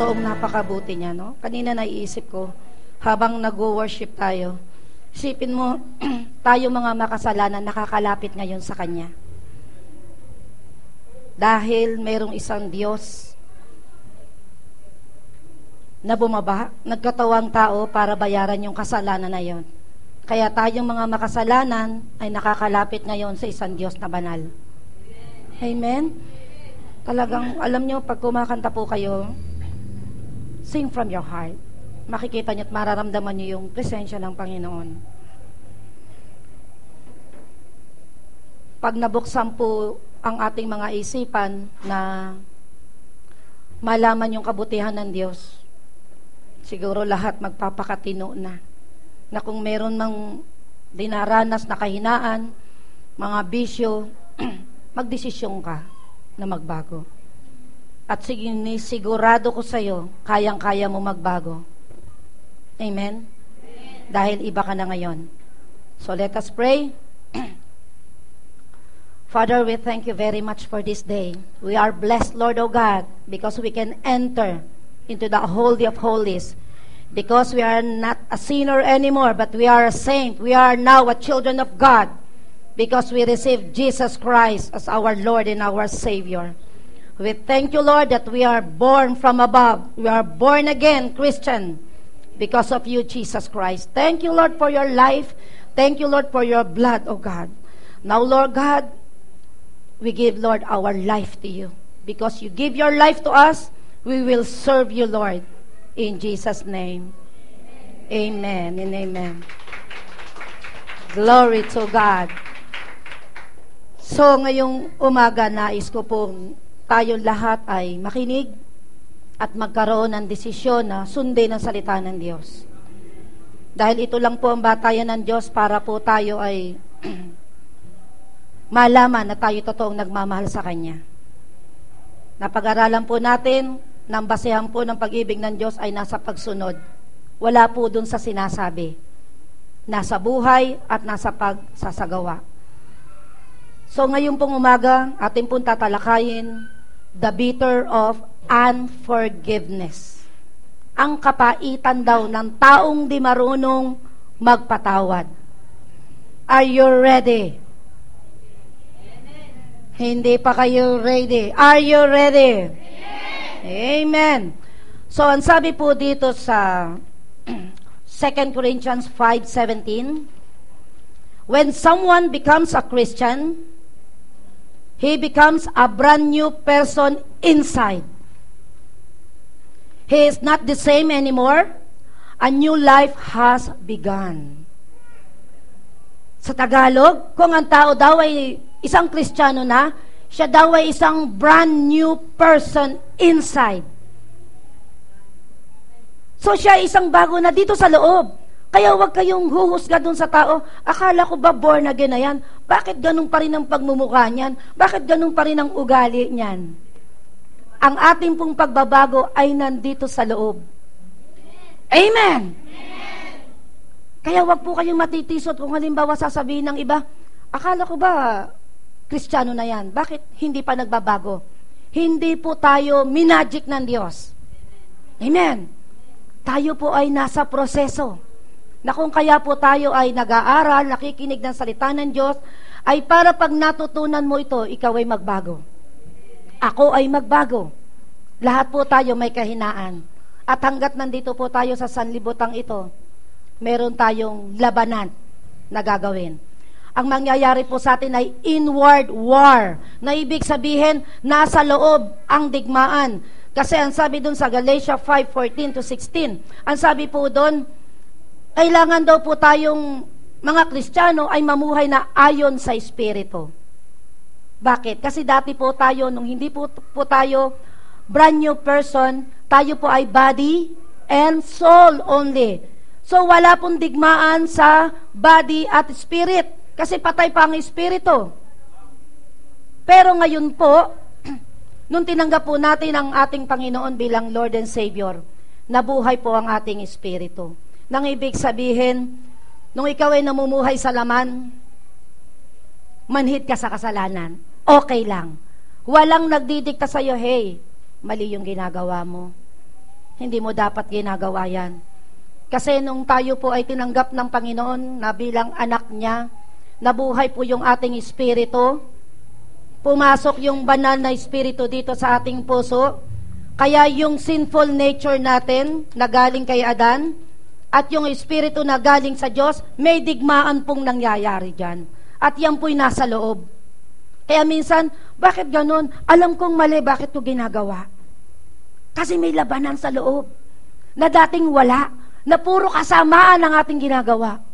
totoong napakabuti niya, no? Kanina naiisip ko, habang nag-worship tayo, isipin mo, tayo mga makasalanan, nakakalapit ngayon sa Kanya. Dahil mayroong isang Diyos na bumaba, nagkatawang tao para bayaran yung kasalanan na yon. Kaya tayong mga makasalanan ay nakakalapit ngayon sa isang Diyos na banal. Amen? Talagang, alam nyo, pag kumakanta po kayo, sing from your heart. Makikita nyo at mararamdaman nyo yung presensya ng Panginoon. Pag nabuksan po ang ating mga isipan na malaman yung kabutihan ng Diyos, siguro lahat magpapakatino na kung meron mang dinaranas na kahinaan, mga bisyo, magdesisyon ka na magbago. At sigurado ko sa'yo, kayang-kaya mo magbago. Amen? Dahil iba ka na ngayon. So let us pray. Father, we thank you very much for this day. We are blessed, Lord, O God, because we can enter into the Holy of Holies. Because we are not a sinner anymore, but we are a saint. We are now a children of God. Because we receive Jesus Christ as our Lord and our Savior. We thank you, Lord, that we are born from above. We are born again Christian because of you, Jesus Christ. Thank you, Lord, for your life. Thank you, Lord, for your blood, O God. Now, Lord God, we give, Lord, our life to you. Because you give your life to us, we will serve you, Lord. In Jesus' name. Amen and amen. Glory to God. So, ngayong umaga, nais ko pong tayong lahat ay makinig at magkaroon ng desisyon na sundin ang salita ng Diyos. Dahil ito lang po ang batayan ng Diyos para po tayo ay malaman na tayo totoong nagmamahal sa Kanya. Napag-aralan po natin, ng basehan po ng pag-ibig ng Diyos ay nasa pagsunod. Wala po dun sa sinasabi. Nasa buhay at nasa pagsasagawa. So ngayon pong umaga, atin pong tatalakayin the bitter of unforgiveness. Ang kapaitan daw ng taong di marunong magpatawad. Are you ready? Hindi pa kayo ready. Are you ready? Amen. So, ang sabi po dito sa 2 Corinthians 5:17, when someone becomes a Christian, he becomes a brand new person inside. He is not the same anymore. A new life has begun. Sa Tagalog, kung ang tao daw ay isang Kristiyano na, siya daw ay isang brand new person inside. So siya isang bago na dito sa loob. Kaya huwag kayong huhusga dun sa tao, akala ko ba born again na yan? Bakit ganun pa rin ang pagmumukha niyan? Bakit ganun pa rin ang ugali niyan? Ang ating pong pagbabago ay nandito sa loob. Amen! Kaya huwag po kayong matitisot kung halimbawa sasabihin ng iba, akala ko ba Kristiyano na yan? Bakit hindi pa nagbabago? Hindi po tayo minagic ng Diyos. Amen. Tayo po ay nasa proseso. Na kung kaya po tayo ay nag-aaral, nakikinig ng salita ng Diyos, ay para pag natutunan mo ito, ikaw ay magbago. Ako ay magbago. Lahat po tayo may kahinaan. At hanggat nandito po tayo sa sanlibutan ito, meron tayong labanan na gagawin. Ang mangyayari po sa atin ay inward war, na ibig sabihin, nasa loob ang digmaan. Kasi ang sabi dun sa Galatia 5:14-16, ang sabi po dun, kailangan daw po tayong mga Kristiyano ay mamuhay na ayon sa Espiritu. Bakit? Kasi dati po tayo, nung hindi po tayo brand new person, tayo po ay body and soul only. So wala pong digmaan sa body at spirit. Kasi patay pa ang espiritu. Pero ngayon po, nung tinanggap po natin ang ating Panginoon bilang Lord and Savior, nabuhay po ang ating espiritu. Nang ibig sabihin, nung ikaw ay namumuhay sa laman, manhid ka sa kasalanan. Okay lang. Walang nagdidikta sa'yo, hey, mali yung ginagawa mo. Hindi mo dapat ginagawa yan. Kasi nung tayo po ay tinanggap ng Panginoon na bilang anak niya, nabuhay po yung ating espiritu, pumasok yung banal na espiritu dito sa ating puso, kaya yung sinful nature natin na galing kay Adan, at yung espiritu na galing sa Diyos, may digmaan pong nangyayari dyan. At yan po'y nasa loob. Kaya minsan, bakit ganun? Alam kong mali, bakit ko ginagawa? Kasi may labanan sa loob, na dating wala, na puro kasamaan ang ating ginagawa.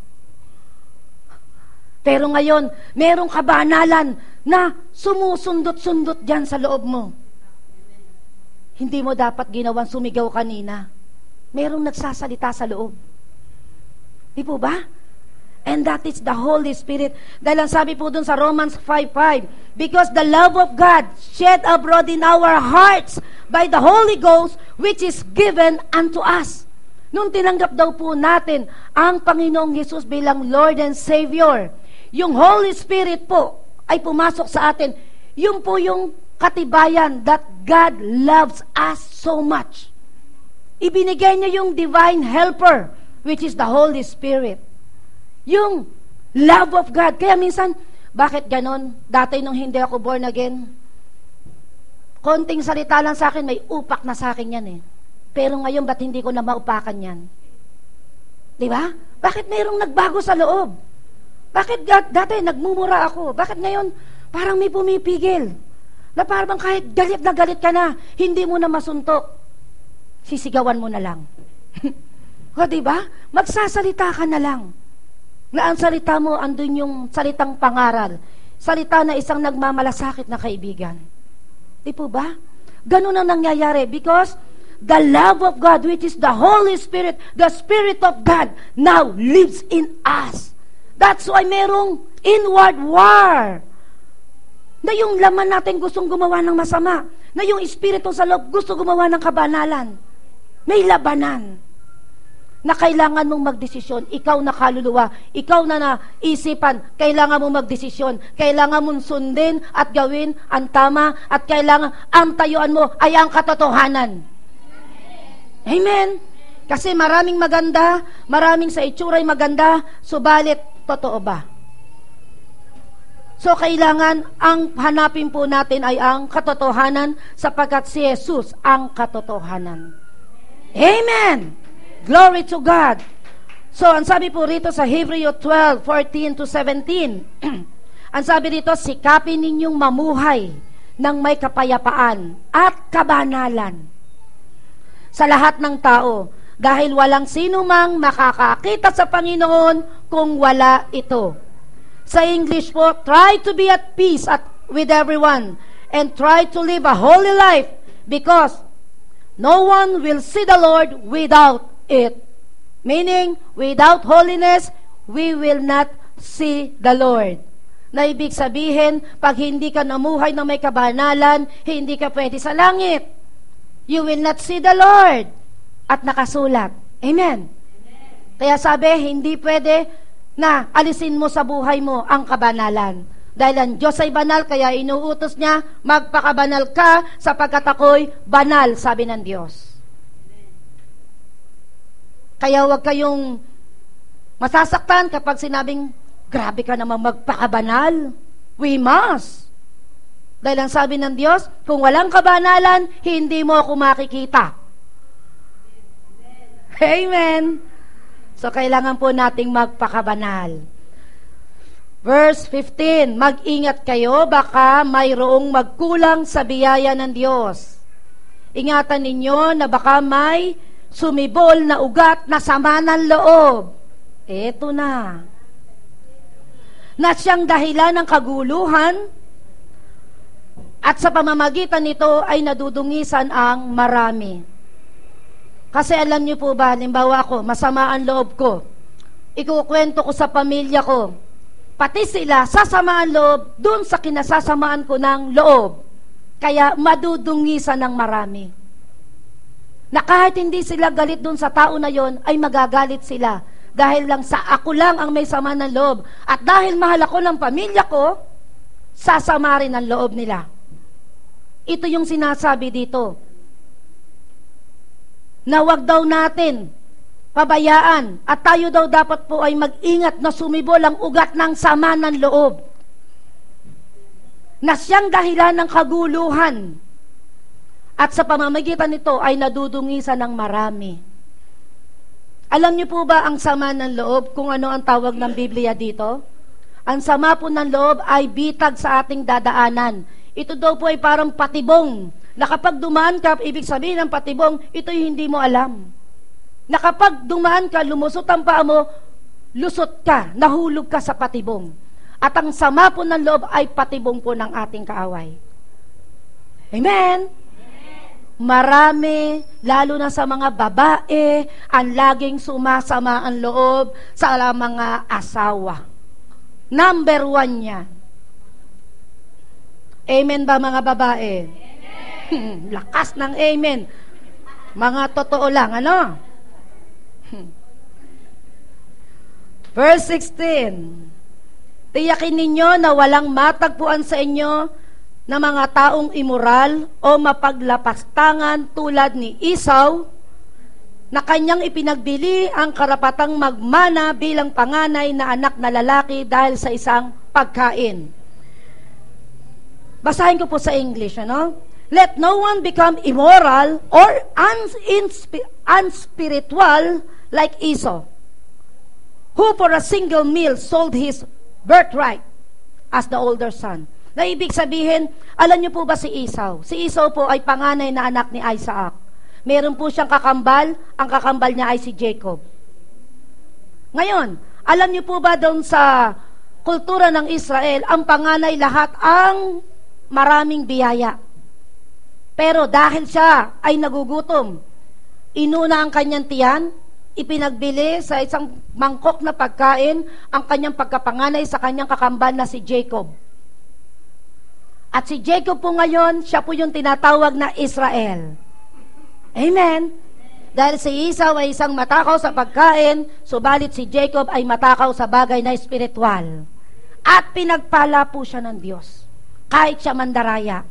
Pero ngayon, merong kabanalan na sumusundot-sundot dyan sa loob mo. Hindi mo dapat ginawan sumigaw kanina. Merong nagsasalita sa loob. Di po ba? And that is the Holy Spirit. Dahil ang sabi po dun sa Romans 5:5, because the love of God shed abroad in our hearts by the Holy Ghost, which is given unto us. Nung tinanggap daw po natin ang Panginoong Hesus bilang Lord and Savior, yung Holy Spirit po ay pumasok sa atin. Yun po yung katibayan that God loves us so much. Ibinigay niya yung divine helper, which is the Holy Spirit. Yung love of God. Kaya minsan, bakit ganon? Dati nung hindi ako born again, konting salita lang sa akin, may upak na sa akin yan eh. Pero ngayon, ba't hindi ko na maupakan yan? Di ba? Bakit mayroong nagbago sa loob? Bakit dati nagmumura ako? Bakit ngayon parang may pumipigil? Na parang kahit galit na galit ka na, hindi mo na masuntok. Sisigawan mo na lang. O di ba? Magsasalita ka na lang. Na ang salita mo, andun yung salitang pangaral. Salita na isang nagmamalasakit na kaibigan. Di po ba? Ganun ang nangyayari because the love of God, which is the Holy Spirit, the Spirit of God, now lives in us. That's why merong inward war. Na yung laman natin gustong gumawa ng masama. Na yung Espiritu sa loob gusto gumawa ng kabanalan. May labanan. Na kailangan mong magdesisyon. Ikaw na kaluluwa, ikaw na naisipan, kailangan mong magdesisyon. Kailangan mong sundin at gawin ang tama at kailangan ang tayuan mo ay ang katotohanan. Amen. Kasi maraming maganda, maraming sa itsuray maganda, subalit totoo ba? So kailangan ang hanapin po natin ay ang katotohanan sapagkat si Jesus ang katotohanan. Amen. Glory to God. So ang sabi po rito sa Hebrew 12:14-17, ang sabi rito, sikapin ninyong mamuhay ng may kapayapaan at kabanalan sa lahat ng tao, dahil walang sino mang makakakita sa Panginoon kung wala ito. Sa English po, try to be at peace with everyone and try to live a holy life because no one will see the Lord without it. Meaning, without holiness, we will not see the Lord. Na ibig sabihin, pag hindi ka namuhay na may kabanalan, hindi ka pwede sa langit. You will not see the Lord. At nakasulat. Amen. Kaya sabi, hindi pwede na alisin mo sa buhay mo ang kabanalan. Dahil ang Diyos ay banal, kaya inuutos niya, magpakabanal ka sapagkat ako'y banal, sabi ng Diyos. Kaya huwag kayong masasaktan kapag sinabing, grabe ka naman magpakabanal. We must. Dahil ang sabi ng Diyos, kung walang kabanalan, hindi mo ako makikita. Amen. So, kailangan po nating magpakabanal. Verse 15, mag-ingat kayo, baka mayroong magkulang sa biyaya ng Diyos. Ingatan ninyo na baka may sumibol na ugat na sama ng loob. Eto na. Na siyang dahilan ng kaguluhan, at sa pamamagitan nito ay nadudungisan ang marami. Kasi alam niyo po ba, halimbawa ako, masama ang loob ko. Ikukwento ko sa pamilya ko. Pati sila, sasamaan loob dun sa kinasasamaan ko ng loob. Kaya madudungisan ng marami. Na kahit hindi sila galit dun sa tao na yon, ay magagalit sila. Dahil lang sa ako lang ang may sama ng loob. At dahil mahal ako ng pamilya ko, sasama rin ang loob nila. Ito yung sinasabi dito. na wag daw natin pabayaan at tayo daw dapat po ay mag-ingat na sumibol ang ugat ng sama ng loob na siyang dahilan ng kaguluhan at sa pamamagitan nito ay nadudungisan ng marami. Alam niyo po ba ang sama ng loob kung ano ang tawag ng Biblia dito? Ang sama po ng loob ay bitag sa ating dadaanan. Ito daw po ay parang patibong na kapag dumaan ka, ibig sabihin ng patibong, ito'y hindi mo alam. Na kapag dumaan ka, lumusot ang paa mo, lusot ka, nahulog ka sa patibong. At ang sama po ng loob ay patibong po ng ating kaaway. Amen? Marami, lalo na sa mga babae, ang laging sumasama ang loob sa mga asawa. Number 1 yan. Amen ba mga babae? Amen. Lakas ng amen. Mga totoo lang, ano? Verse 16, tiyakin ninyo na walang matagpuan sa inyo na mga taong immoral o mapaglapastangan tulad ni Esau, na kanyang ipinagbili ang karapatang magmana bilang panganay na anak na lalaki dahil sa isang pagkain. Basahin ko po sa English, ano? Let no one become immoral or unspiritual like Esau, who for a single meal sold his birthright as the older son. Na ibig sabihin, alam niyo po ba si Esau? Si Esau po ay panganay na anak ni Isaac. Meron po siyang kakambal, ang kakambal niya ay si Jacob. Ngayon, alam niyo po ba doon sa kultura ng Israel, ang panganay lahat ang maraming biyaya. Pero dahil siya ay nagugutom, inuna ang kanyang tiyan, ipinagbili sa isang mangkok na pagkain ang kanyang pagkapanganay sa kanyang kakambal na si Jacob. At si Jacob po ngayon, siya po yung tinatawag na Israel. Amen? Dahil si Esau ay isang matakaw sa pagkain, subalit si Jacob ay matakaw sa bagay na espiritual. At pinagpala po siya ng Diyos. Kahit siya mandaraya,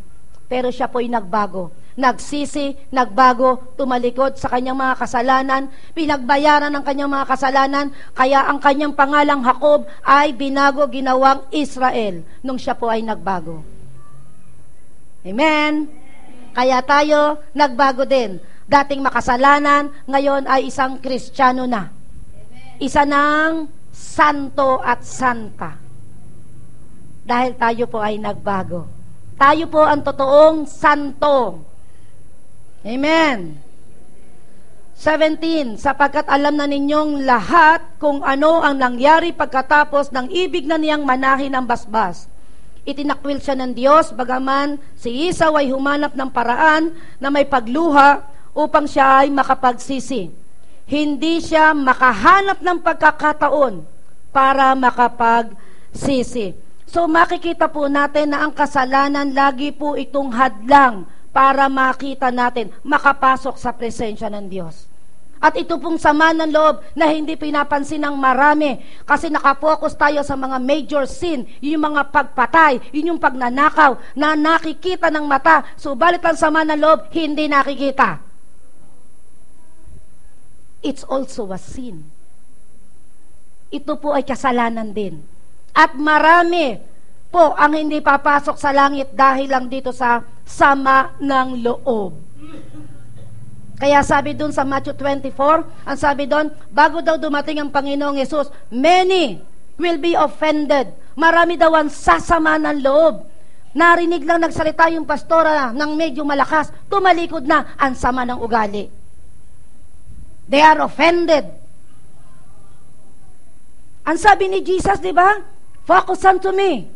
pero siya po'y nagbago. Nagsisi, nagbago, tumalikod sa kanyang mga kasalanan, pinagbayaran ng kanyang mga kasalanan, kaya ang kanyang pangalang Jacob ay binago, ginawang Israel, nung siya po ay nagbago. Amen? Kaya tayo, nagbago din. Dating makasalanan, ngayon ay isang Kristiyano na. Isa ng santo at santa. Dahil tayo po ay nagbago. Tayo po ang totoong santo. Amen. 17, sapagkat alam na ninyong lahat kung ano ang nangyari pagkatapos ng ibig na niyang manahin ang basbas. Itinakwil siya ng Diyos, bagaman si Esau ay humanap ng paraan na may pagluha upang siya ay makapagsisi. Hindi siya makahanap ng pagkakataon para makapagsisi. So makikita po natin na ang kasalanan lagi po itong hadlang para makita natin, makapasok sa presensya ng Diyos. At ito pong sama ng loob na hindi pinapansin ng marami kasi nakapokus tayo sa mga major sin, yung mga pagpatay, yun yung pagnanakaw na nakikita ng mata, subalit ang sama ng loob, hindi nakikita. It's also a sin. Ito po ay kasalanan din. At marami po ang hindi papasok sa langit dahil lang dito sa sama ng loob. Kaya sabi dun sa Matthew 24, ang sabi dun, bago daw dumating ang Panginoong Yesus, many will be offended. Marami daw ang sasama ng loob. Narinig lang nagsalita yung pastora ng medyo malakas, tumalikod na ang sama ng ugali. They are offended. Ang sabi ni Jesus, di ba? Focus unto me,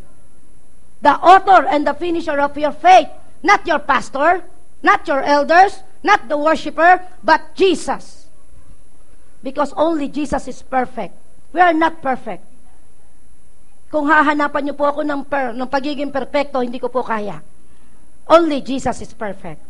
the author and the finisher of your faith, not your pastor, not your elders, not the worshiper, but Jesus. Because only Jesus is perfect. We are not perfect. Kung hahanapan niyo po ako ng pagiging perfecto, hindi ko po kaya. Only Jesus is perfect.